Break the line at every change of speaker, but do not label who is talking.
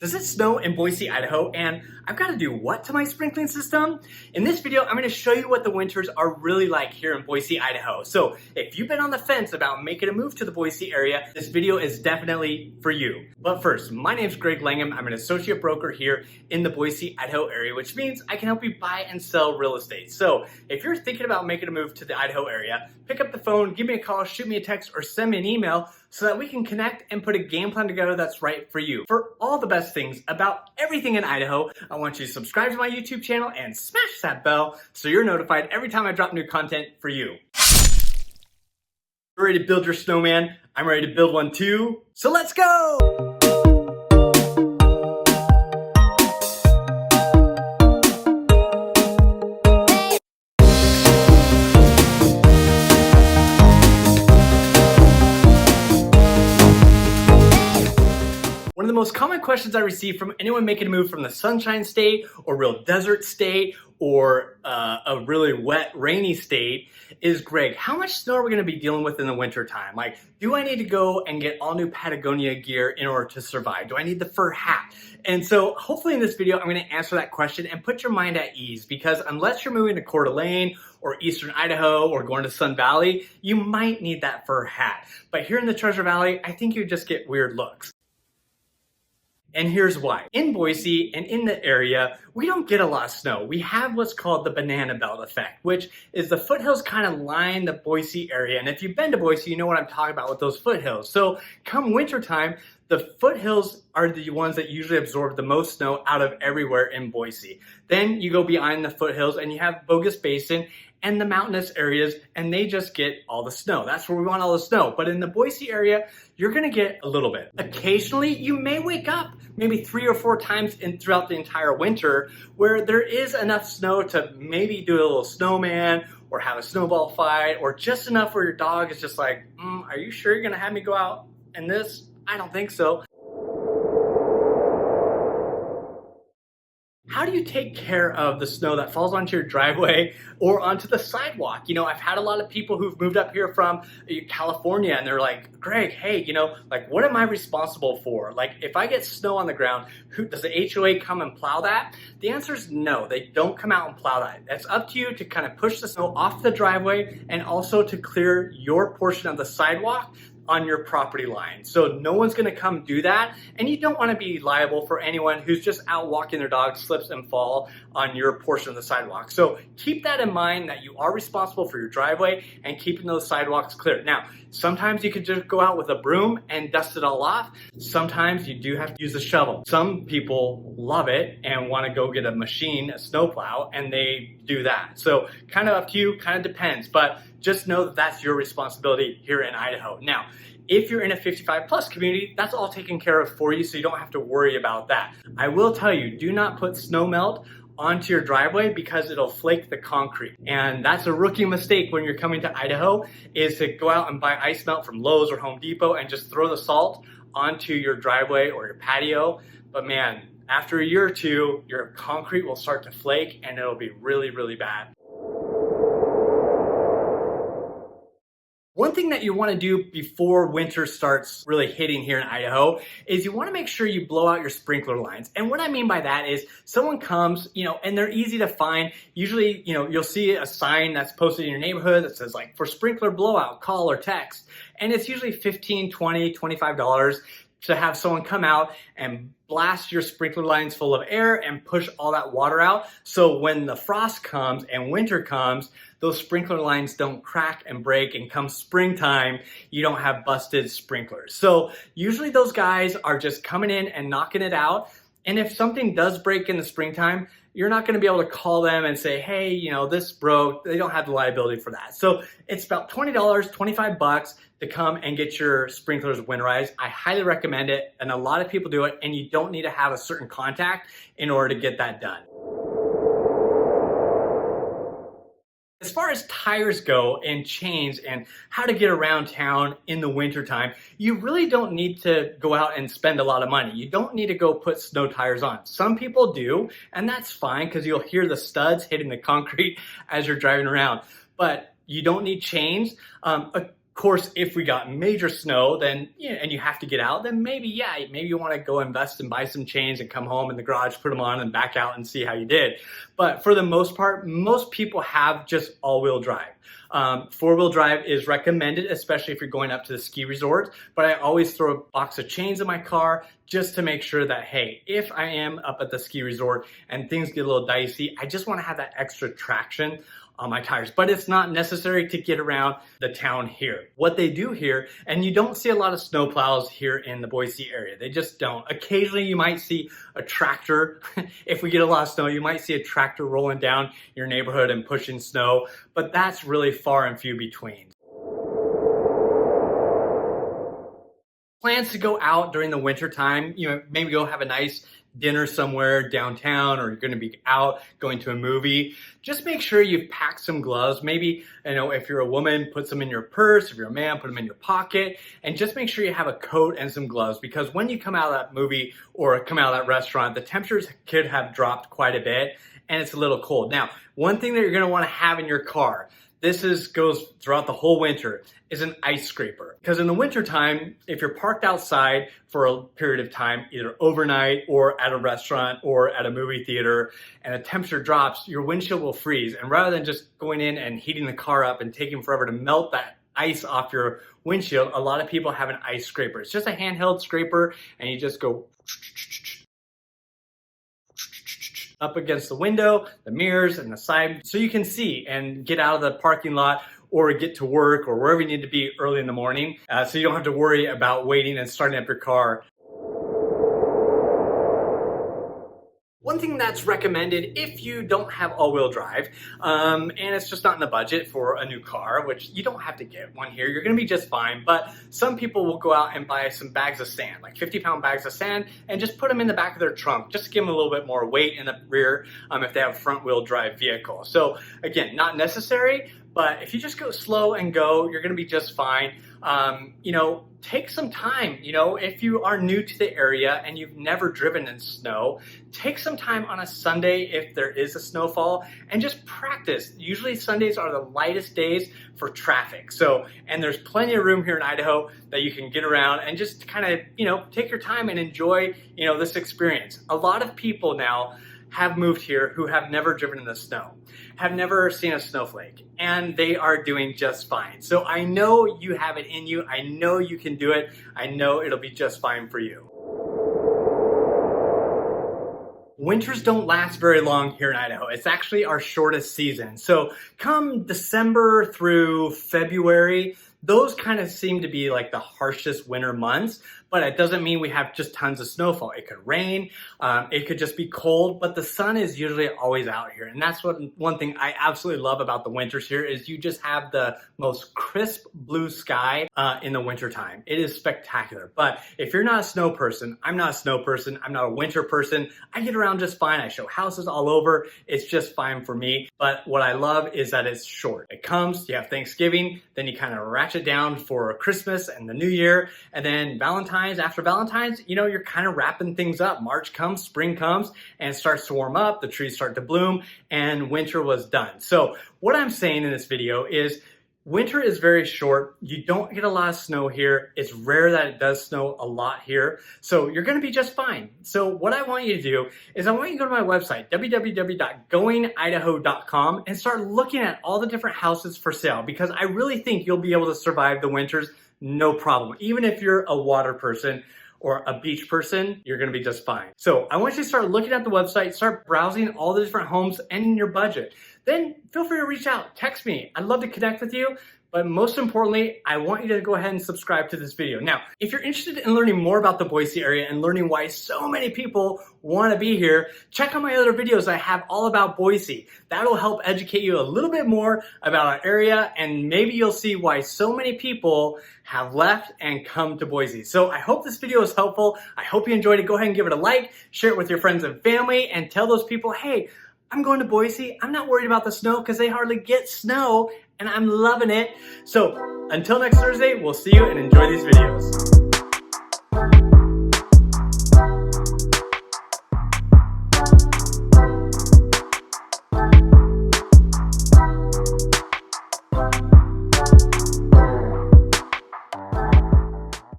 Does it snow in Boise, Idaho, and I've got to do what to my sprinkling system? In this video, I'm going to show you what the winters are really like here in Boise, Idaho. So if you've been on the fence about making a move to the Boise area, this video is definitely for you. But first, my name's Greg Langhaim. I'm an associate broker here in the Boise, Idaho area, which means I can help you buy and sell real estate. So if you're thinking about making a move to the Idaho area, pick up the phone, give me a call, shoot me a text, or send me an email so that we can connect and put a game plan together that's right for you. For all the best things about everything in Idaho, I want you to subscribe to my YouTube channel and smash that bell so you're notified every time I drop new content for you. You're ready to build your snowman? I'm ready to build one too. So let's go! One of the most common questions I receive from anyone making a move from the Sunshine State or real desert state or a really wet, rainy state is, Greg, how much snow are we going to be dealing with in the winter time? Like, do I need to go and get all new Patagonia gear in order to survive? Do I need the fur hat? And so hopefully in this video, I'm going to answer that question and put your mind at ease, because unless you're moving to Coeur d'Alene or Eastern Idaho or going to Sun Valley, you might need that fur hat. But here in the Treasure Valley, I think you just get weird looks. And here's why. In Boise and in the area, we don't get a lot of snow. We have what's called the banana belt effect, which is the foothills kind of line the Boise area. And if you've been to Boise, you know what I'm talking about with those foothills. So come wintertime, the foothills are the ones that usually absorb the most snow out of everywhere in Boise. Then you go behind the foothills and you have Bogus Basin and the mountainous areas, and they just get all the snow. That's where we want all the snow. But in the Boise area, you're gonna get a little bit. Occasionally, you may wake up maybe 3 or 4 times throughout the entire winter where there is enough snow to maybe do a little snowman or have a snowball fight, or just enough where your dog is just like, are you sure you're gonna have me go out in this? I don't think so. How do you take care of the snow that falls onto your driveway or onto the sidewalk? You know, I've had a lot of people who've moved up here from California and they're like, Greg, hey, what am I responsible for? Like, if I get snow on the ground, does the HOA come and plow that? The answer is no, they don't come out and plow that. It's up to you to kind of push the snow off the driveway and also to clear your portion of the sidewalk on your property line. So no one's gonna come do that, and you don't wanna be liable for anyone who's just out walking their dog, slips and fall on your portion of the sidewalk. So keep that in mind, that you are responsible for your driveway and keeping those sidewalks clear. Now, sometimes you could just go out with a broom and dust it all off. Sometimes you do have to use a shovel. Some people love it and wanna go get a machine, a snowplow, and they do that. So kind of up to you, kind of depends, but just know that that's your responsibility here in Idaho. Now, if you're in a 55 plus community, that's all taken care of for you, so you don't have to worry about that. I will tell you, do not put snow melt onto your driveway because it'll flake the concrete. And that's a rookie mistake when you're coming to Idaho, is to go out and buy ice melt from Lowe's or Home Depot and just throw the salt onto your driveway or your patio. But man, after a year or two, your concrete will start to flake and it'll be really, really bad. One thing that you want to do before winter starts really hitting here in Idaho is you want to make sure you blow out your sprinkler lines. And what I mean by that is someone comes, and they're easy to find. Usually, you'll see a sign that's posted in your neighborhood that says, like, for sprinkler blowout, call or text. And it's usually $15, $20, $25 to have someone come out and blast your sprinkler lines full of air and push all that water out. So when the frost comes and winter comes, those sprinkler lines don't crack and break, and come springtime, you don't have busted sprinklers. So usually those guys are just coming in and knocking it out. And if something does break in the springtime, you're not going to be able to call them and say, hey, this broke. They don't have the liability for that. So it's about $20, 25 bucks to come and get your sprinklers winterized. I highly recommend it. And a lot of people do it, and you don't need to have a certain contact in order to get that done. As far as tires go and chains and how to get around town in the wintertime, you really don't need to go out and spend a lot of money. You don't need to go put snow tires on. Some people do, and that's fine because you'll hear the studs hitting the concrete as you're driving around. But you don't need chains. A course, if we got major snow, then and you have to get out, then maybe you want to go invest and buy some chains and come home in the garage, put them on and back out and see how you did. But for the most part, most people have just all-wheel drive. Four-wheel drive is recommended, especially if you're going up to the ski resort, but I always throw a box of chains in my car just to make sure that, hey, if I am up at the ski resort and things get a little dicey, I just want to have that extra traction on my tires. But it's not necessary to get around the town here. What they do here, and you don't see a lot of snow plows here in the Boise area. They just don't. Occasionally you might see a tractor. If we get a lot of snow, you might see a tractor rolling down your neighborhood and pushing snow, but that's really far and few between. Plans to go out during the winter time, maybe go have a nice dinner somewhere downtown, or you're going to be out going to a movie. Just make sure you've packed some gloves. Maybe, if you're a woman, put some in your purse. If you're a man, put them in your pocket, and just make sure you have a coat and some gloves, because when you come out of that movie or come out of that restaurant, the temperatures could have dropped quite a bit and it's a little cold. Now, one thing that you're going to want to have in your car, goes throughout the whole winter, is an ice scraper. Because in the winter time, if you're parked outside for a period of time, either overnight or at a restaurant or at a movie theater, and the temperature drops, your windshield will freeze. And rather than just going in and heating the car up and taking forever to melt that ice off your windshield, a lot of people have an ice scraper. It's just a handheld scraper, and you just go up against the window, the mirrors, and the side, so you can see and get out of the parking lot or get to work or wherever you need to be early in the morning, so you don't have to worry about waiting and starting up your car. One thing that's recommended if you don't have all-wheel drive, and it's just not in the budget for a new car, which you don't have to get one here, you're gonna be just fine, but some people will go out and buy some bags of sand, like 50-pound bags of sand, and just put them in the back of their trunk, just to give them a little bit more weight in the rear if they have a front-wheel drive vehicle. So again, not necessary, but if you just go slow and go, you're gonna be just fine. Take some time, if you are new to the area and you've never driven in snow, take some time on a Sunday if there is a snowfall and just practice. Usually Sundays are the lightest days for traffic. And there's plenty of room here in Idaho that you can get around and just kind of, take your time and enjoy, this experience. A lot of people now have moved here who have never driven in the snow, have never seen a snowflake, and they are doing just fine. So I know you have it in you. I know you can do it. I know it'll be just fine for you. Winters don't last very long here in Idaho. It's actually our shortest season. So come December through February, those kind of seem to be like the harshest winter months, but it doesn't mean we have just tons of snowfall. It could rain, it could just be cold, but the sun is usually always out here. And that's one thing I absolutely love about the winters here is you just have the most crisp blue sky in the wintertime. It is spectacular. But if you're not a snow person, I'm not a snow person, I'm not a winter person, I get around just fine. I show houses all over. It's just fine for me. But what I love is that it's short. It comes, you have Thanksgiving, then you kind of ratchet down for Christmas and the New Year, and then after Valentine's, you're kind of wrapping things up. March comes, spring comes, and it starts to warm up, the trees start to bloom, and winter was done. So what I'm saying in this video is winter is very short. You don't get a lot of snow here. It's rare that it does snow a lot here. So you're gonna be just fine. So what I want you to do is I want you to go to my website, www.goingidaho.com, and start looking at all the different houses for sale, because I really think you'll be able to survive the winters no problem. Even if you're a water person or a beach person, you're gonna be just fine. So I want you to start looking at the website, start browsing all the different homes and in your budget. Then feel free to reach out, text me. I'd love to connect with you. But most importantly, I want you to go ahead and subscribe to this video. Now, if you're interested in learning more about the Boise area and learning why so many people want to be here, check out my other videos I have all about Boise. That'll help educate you a little bit more about our area, and maybe you'll see why so many people have left and come to Boise. So I hope this video is helpful. I hope you enjoyed it. Go ahead and give it a like, share it with your friends and family, and tell those people, hey, I'm going to Boise. I'm not worried about the snow because they hardly get snow, and I'm loving it. So until next Thursday, we'll see you and enjoy these videos.